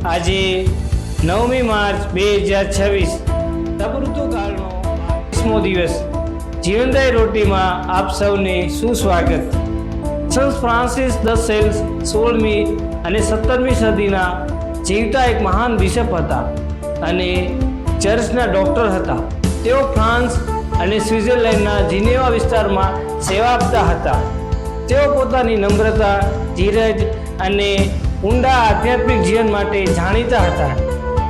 આજે 9મી માર્ચ 2026 તબઋતુકાળનો 20મો દિવસ જીવનદાયી રોટીમાં આપ સૌને સુસ્વાગત। સંત ફ્રાન્સિસ દ સેલ્સ 16મી અને 17મી સદીના જીવતા એક મહાન બિશપ હતા અને ચર્ચના ડૉક્ટર હતા। તેઓ ફ્રાન્સ અને સ્વિટ્ઝરલેન્ડના જીનેવા વિસ્તારમાં સેવા આપતા હતા। તેઓ પોતાની નમ્રતા, ધીરજ અને ઊંડા આધ્યાત્મિક જીવન માટે જાણીતા હતા।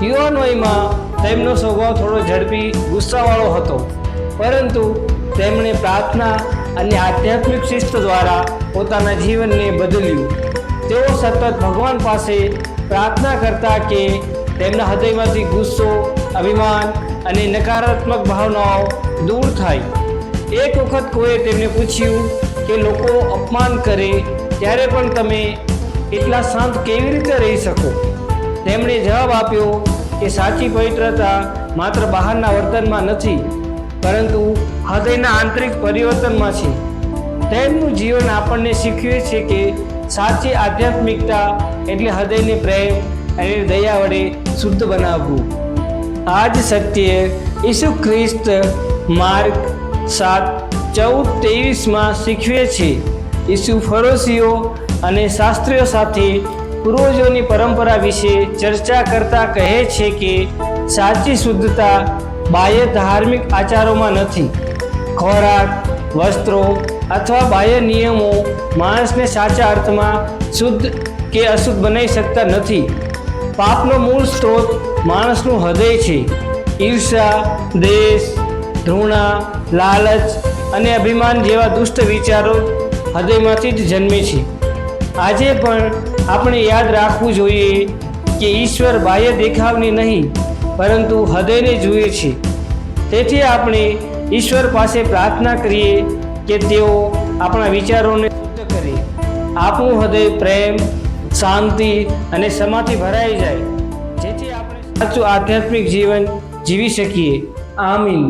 યુવાન વયમાં તેમનો સ્વભાવ થોડો ઝડપી, ગુસ્સાવાળો હતો, પરંતુ તેમણે પ્રાર્થના અને આધ્યાત્મિક શિસ્ત દ્વારા પોતાના જીવનને બદલ્યું। તેઓ સતત ભગવાન પાસે પ્રાર્થના કરતા કે તેમના હૃદયમાંથી ગુસ્સો, અભિમાન અને નકારાત્મક ભાવનાઓ દૂર થાય। એક વખત કોઈએ તેમને પૂછ્યું કે લોકો અપમાન કરે ત્યારે પણ તમે એટલા શાંત કેવી રીતે રહી શકો? તેમણે જવાબ આપ્યો કે સાચી પવિત્રતા માત્ર બહારના વર્તનમાં નથી, પરંતુ હૃદયના આંતરિક પરિવર્તનમાં છે। તેમનું જીવન આપણને શીખવે છે કે સાચી આધ્યાત્મિકતા એટલે હૃદયને પ્રેમ અને દયા વડે શુદ્ધ બનાવવું। આ જ સત્ય ઈસુ ખ્રિસ્ત માર્ક 7:14-23માં શીખવે છે। ઈસુ ફરોશીઓ અને શાસ્ત્રીઓ સાથે પૂર્વજોની પરંપરા વિશે ચર્ચા કરતા કહે છે કે સાચી શુદ્ધતા બાહ્ય ધાર્મિક આચારોમાં નથી। ખોરાક, વસ્ત્રો અથવા બાહ્ય નિયમો માણસને સાચા અર્થમાં શુદ્ધ કે અશુદ્ધ બનાવી શકતા નથી। પાપનો મૂળ સ્ત્રોત માણસનું હૃદય છે। ઈર્ષા, દ્વેષ, ઘૃણા, લાલચ અને અભિમાન જેવા દુષ્ટ વિચારો હૃદયમાંથી જ જન્મે છે। આજે પણ આપણે યાદ રાખવું જોઈએ કે ઈશ્વર બાહ્ય દેખાવની નહીં, પરંતુ હૃદયને જુએ છે। તેથી આપણે ઈશ્વર પાસે પ્રાર્થના કરીએ કે તેઓ આપણા વિચારોને શુદ્ધ કરે, આપણું હૃદય પ્રેમ, શાંતિ અને ક્ષમાથી ભરાઈ જાય, જેથી આપણે સાચું આધ્યાત્મિક જીવન જીવી શકીએ। આમીન।